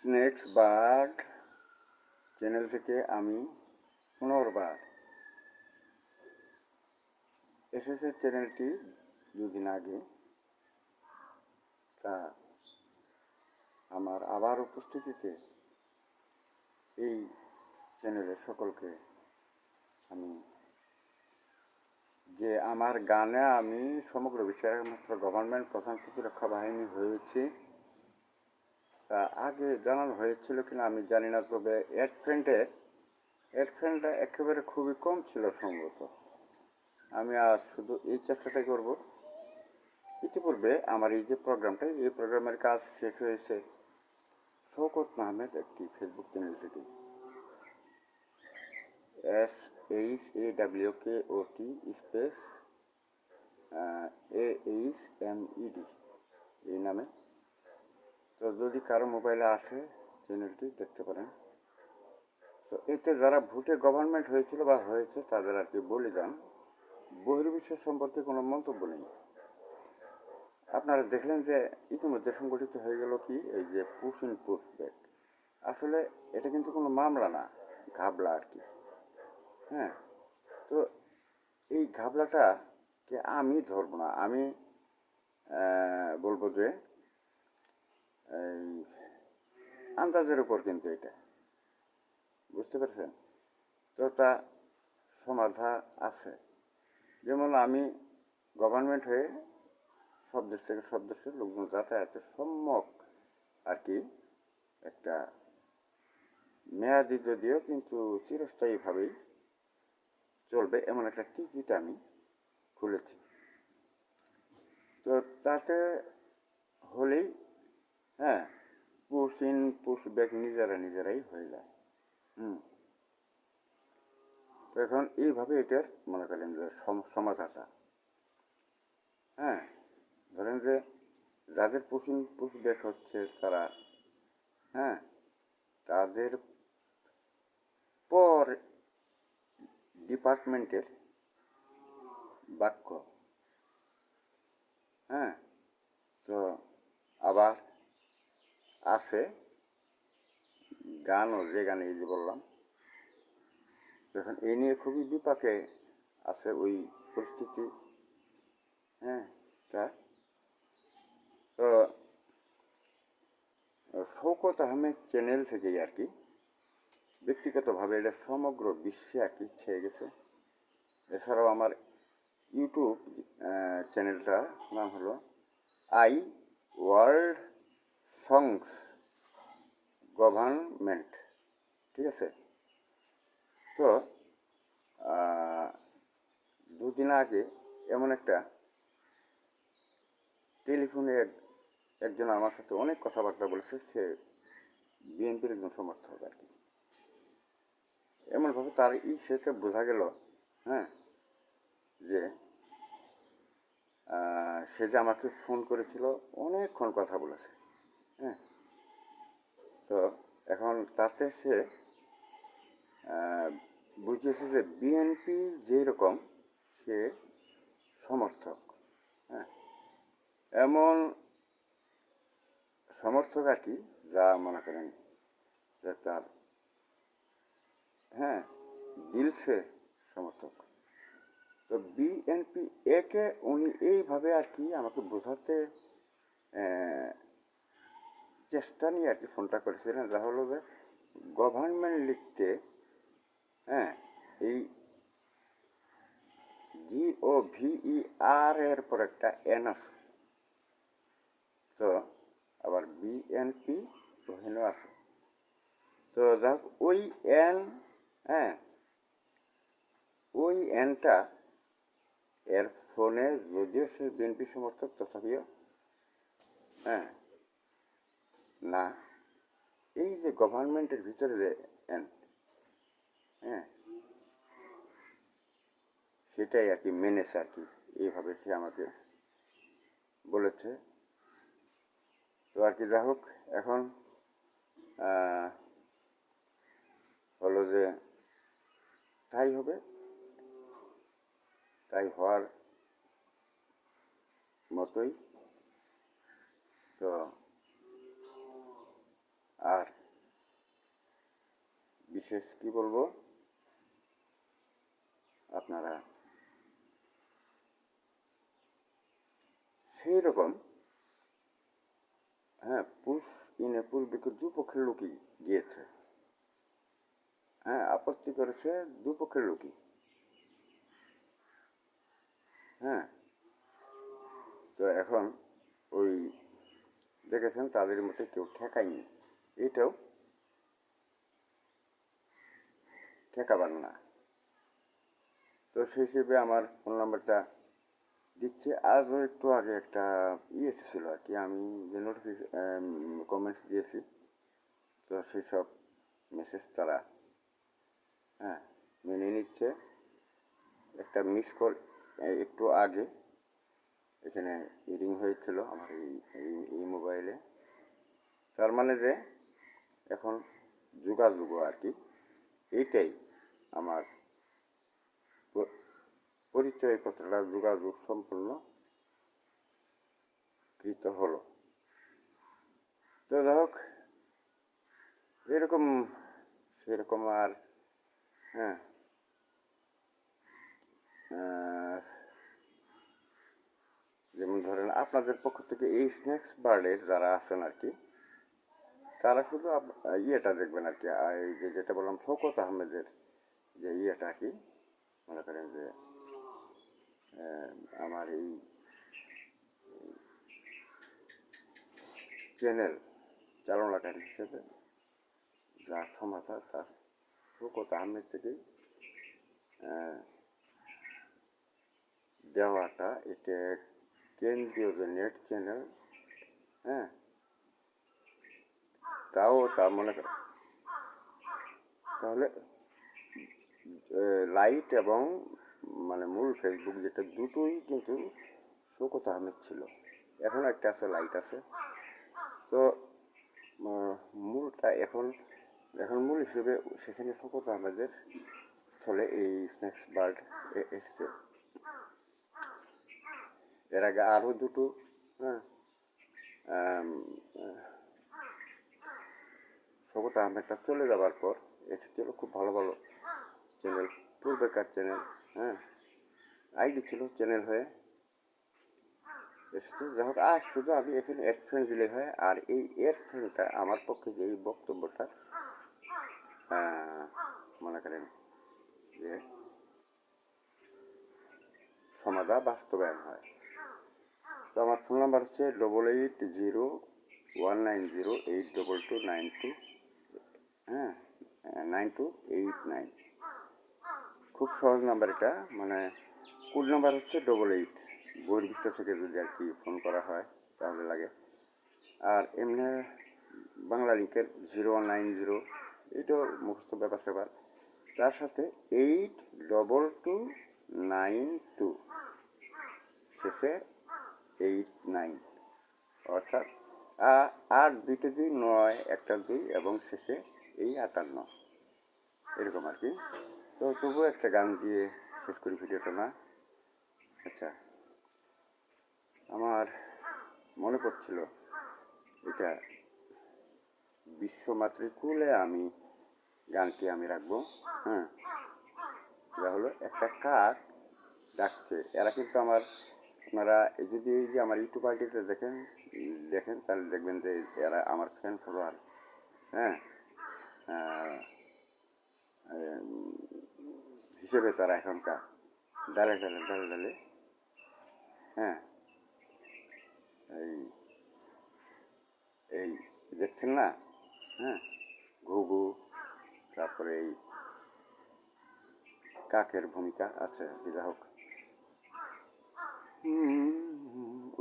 Snake's bird channel থেকে আমি পুনর্বার এসেছে চ্যানেলটি দুদিন আগে। তা আমার আবার উপস্থিতিতে এই চ্যানেলের সকলকে আমি যে আমার গানে আমি সমগ্র বিশ্বের একমাত্র গভর্নমেন্ট প্রধান প্রতিরক্ষা বাহিনী হয়েছি তা আগে জানানো হয়েছিল কিনা আমি জানি না, তবে অ্যাড ফ্রেন্ডটা একেবারে খুবই কম ছিল সম্ভবত। আমি আজ শুধু এই চেষ্টাটাই করব। ইতিপূর্বে আমার এই যে প্রোগ্রামটা, এই প্রোগ্রামের কাজ শেষ হয়েছে শওকত আহমেদ একটি ফেসবুক চ্যানেল থেকে, SHAWKOT স্পেস AHMED এই নামে। তো যদি কারো মোবাইলে আসে চ্যানেলটি দেখতে পারেন। তো এতে যারা ভোটে গভর্নমেন্ট হয়েছিল বা হয়েছে তাদের আর কি বলিদান, বহির্বিশ্ব সম্পর্কে কোনো মন্তব্য নেই। আপনারা দেখলেন যে ইতিমধ্যে সংগঠিত হয়ে গেল কি, এই যে পুশ ইন পুশ ব্যাক। আসলে এটা কিন্তু কোনো মামলা না, ঘাবলা আর কি। হ্যাঁ, তো এই ঘাবলাটাকে আমি ধরবো না, আমি বলবো যে এই আন্দাজের উপর কিন্তু এটা, বুঝতে পারছেন তো, তা সমাধা আছে। যেমন আমি গভর্নমেন্ট হয়ে সব দেশ থেকে সব দেশের লোকজন যাতায়াতের সম্যক আর কি একটা মেয়াদি যদিও কিন্তু চিরস্থায়ীভাবেই চলবে এমন একটা টিকিট আমি খুলেছি। তো তাতে হলেই হ্যাঁ, পুশ ইন পুশ ব্যাক নিজেরাই হয়ে যায়। তো এখন এইভাবে এটার মনে করেন যে সমাধাটা, হ্যাঁ, ধরেন যে যাদের পুশ ইন পুশ ব্যাক হচ্ছে তারা, হ্যাঁ, তাদের পর ডিপার্টমেন্টের বাক্য, হ্যাঁ, তো আবার আছে গানও, যে গানে এই যে বললাম, এখন এই নিয়ে খুবই বিপাকে আছে ওই পরিস্থিতি। হ্যাঁ, তা তো শওকত আহমেদ চ্যানেল থেকেই আর কি ব্যক্তিগতভাবে এটা সমগ্র বিশ্বে আর কি ছেয়ে গেছে। এছাড়াও আমার ইউটিউব চ্যানেলটার নাম হলো আই ওয়ার্ল্ড সংস গভর্নমেন্ট, ঠিক আছে। তো দুদিন আগে এমন একটা টেলিফোনে একজন আমার সাথে অনেক কথাবার্তা বলেছে, সে বিএনপির একজন সমর্থক আর কি। এমনভাবে তার সেটা বোঝা গেল, হ্যাঁ, যে সে যে আমাকে ফোন করেছিল, অনেকক্ষণ কথা বলেছে, হ্যাঁ। তো এখন তাতে সে বুঝিয়েছে যে বিএনপি যেই রকম সে সমর্থক, হ্যাঁ, এমন সমর্থক আর কি, যা মনে করেন যে তার, হ্যাঁ, দিলসে সমর্থক। তো বিএনপি একে উনি এইভাবে আর কি আমাকে বোঝাতে চেষ্টা নিয়ে আর কি ফোনটা করেছিলেন, যা হলো যে গভর্নমেন্ট লিখতে, হ্যাঁ, এই GOVER এর পর একটা এন আছে, তো আবার বিএনপি ওখানেও আছে। তো যাক ওই এন, হ্যাঁ, ওই এনটা এর ফোনে যদিও সে বিএনপি সমর্থক তথাপিও, হ্যাঁ, না, এই যে গভর্নমেন্টের ভিতরে যে এন, হ্যাঁ, সেটাই আর কি মেনেছে আর কি, এইভাবে সে আমাকে বলেছে। তো আর কি যা হোক, এখন হলো যে তাই হবে, তাই হওয়ার মতোই। তো আর বিশেষ কি বলবো, আপনারা সেই রকম, হ্যাঁ, পুশ ইন এ বিকজ দুপক্ষের লোকই গিয়েছে, হ্যাঁ, আপত্তি করেছে দুপক্ষের লোকই, হ্যাঁ। তো এখন ওই দেখেছেন তাদের মধ্যে কেউ ঠেকায়নি, এটাও ঠেকাবার না। তো সেই হিসেবে আমার ফোন নাম্বারটা দিচ্ছে। আজও একটু আগে একটা এসেছিলো আর কি, আমি যে নোটিফিকেশন কমেন্টস দিয়েছি, তো সেই সব মেসেজ তারা, হ্যাঁ, মেনে নিচ্ছে। একটা মিস কল একটু আগে এখানে রিং হয়েছিল আমার এই মোবাইলে, তার মানে যে এখন যোগাযোগ আর কি, এইটাই আমার পরিচয়পত্রটা যোগাযোগ সম্পূর্ণ কৃত হলো। তো যাই হোক, এরকম সেরকম আর, হ্যাঁ, যেমন ধরেন আপনাদের পক্ষ থেকে এই স্ন্যাক্স বার্ডের যারা আছেন আর কি, তারা শুধু ইয়েটা দেখবেন আর কি, এই যে যেটা বললাম শওকত আহমেদের যে ইয়েটা আর কি, মনে করেন যে আমার এই চ্যানেল চালনাকারী হিসেবে যা সমাচার তার শওকত আহমেদ থেকেই দেওয়াটা, এটা কেন্দ্রীয় যে নেট চ্যানেল, হ্যাঁ, তাও তা মনে করেন তাহলে লাইট এবং মানে মূল ফেসবুক যেটা দুটোই কিন্তু শওকত আহমেদ ছিল, এখন একটা আছে লাইট আছে। তো মূলটা এখন মূল হিসেবে সেখানে শওকত আহমেদের চলে এই স্ন্যাক্স বার্ড এসছে। এর আগে আরও দুটো, হ্যাঁ, শওকত আহমেদটা চলে যাওয়ার পর এসেছিল খুব ভালো ভালো চ্যানেল, পূর্বেকার চ্যানেল, হ্যাঁ, আইডি ছিল চ্যানেল হয়ে এসেছে। যাই হোক, আজ শুধু আমি এখানে এড ফ্রেন্ড দিলে হয়। আর এই এড ফ্রেন্ডটা আমার পক্ষে যে এই বক্তব্যটা মনে করেন যে সমাধা বাস্তবায়ন হয়। তো আমার ফোন নাম্বার হচ্ছে 880190822292, হ্যাঁ, 9289। খুব সহজ নাম্বার এটা, মানে কোড নাম্বার হচ্ছে 88, বহির্বিশ্ব থেকে যদি আর কি ফোন করা হয় তাহলে লাগে। আর এমনি বাংলা লিঙ্কের 0190, এইটাও মুখস্থ ব্যাপার স্যাপার, তার সাথে 822292 শেষে 89, অর্থাৎ আর দুইটা 2, 9 একটা 2 এবং শেষে এই 58, এরকম আর কি। তো তবুও একটা গান দিয়ে শেষ করি ভিডিওটা না। আচ্ছা, আমার মনে পড়ছিল এটা বিশ্ব মাতৃকুলে আমি গানটি আমি রাখবো, হ্যাঁ। যা হলো একটা কাক ডাকছে, এরা কিন্তু আমার, আপনারা যদি এই যে আমার ইউটিউব আইডিতে দেখেন তাহলে দেখবেন যে এরা আমার ফ্যান ফলোয়ার, হ্যাঁ, হিসেবে তারা এখনকার ডালে ডালে ডালে ডালে, হ্যাঁ, এই এই দেখছেন না, হ্যাঁ, ঘুঘু, তারপরে এই কাকের ভূমিকা আছে। যা হোক,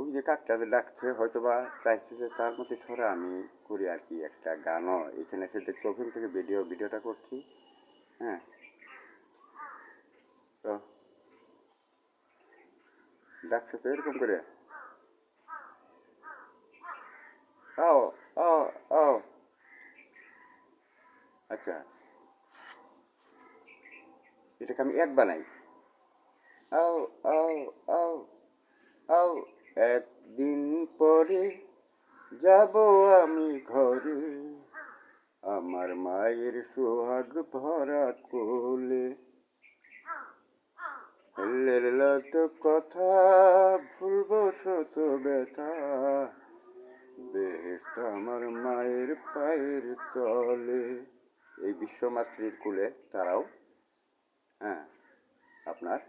ওই যে কাকটা ডাকছে হয়তো বা চাইছে যে তার মধ্যে ছড়া আমি করি আর কি একটা গানও, এখানে এসে দেখছি ওখান থেকে ভিডিওটা করছি, হ্যাঁ। তো ডাকছে তো এরকম করে, ও ও ও, আচ্ছা, এটাকে আমি এক বানাই, ও ও ও ও, একদিন পরে যাব আমি ঘরে, আমার মায়ের সোহাগ ভরা কোলে লেলত কথা ভুলবো শত ব্যথা বেহেশত আমার মায়ের পায়ের তলে। এই বিশ্বমাতৃর কোলে তারাও হ্যাঁ আপনার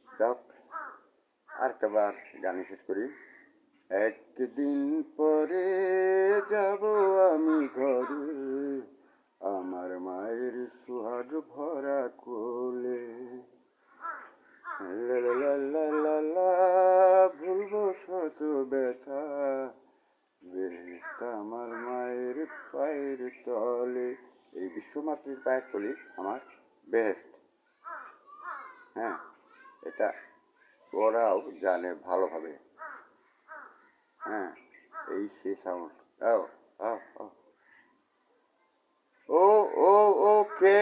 যাক আরেকটা বার গান শেষ করি। একদিন পরে যাব আমি ঘরে আমার মায়ের সোহাগ ভরা কোলে লা লা লা লা লা লা, ভুলবো শত ব্যথা বেহেশত আমার মায়ের পায়ের তলে। এই বিশ্বমাতৃর পায়ের তলে আমার বেহেশত। হ্যাঁ, এটা ওরাও জানে ভালোভাবে। হ্যাঁ, এই সে সাউন্ড। ও ও ও ओ ओ ओ के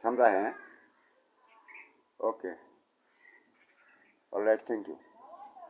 समझा है? Okay, alright, thank you.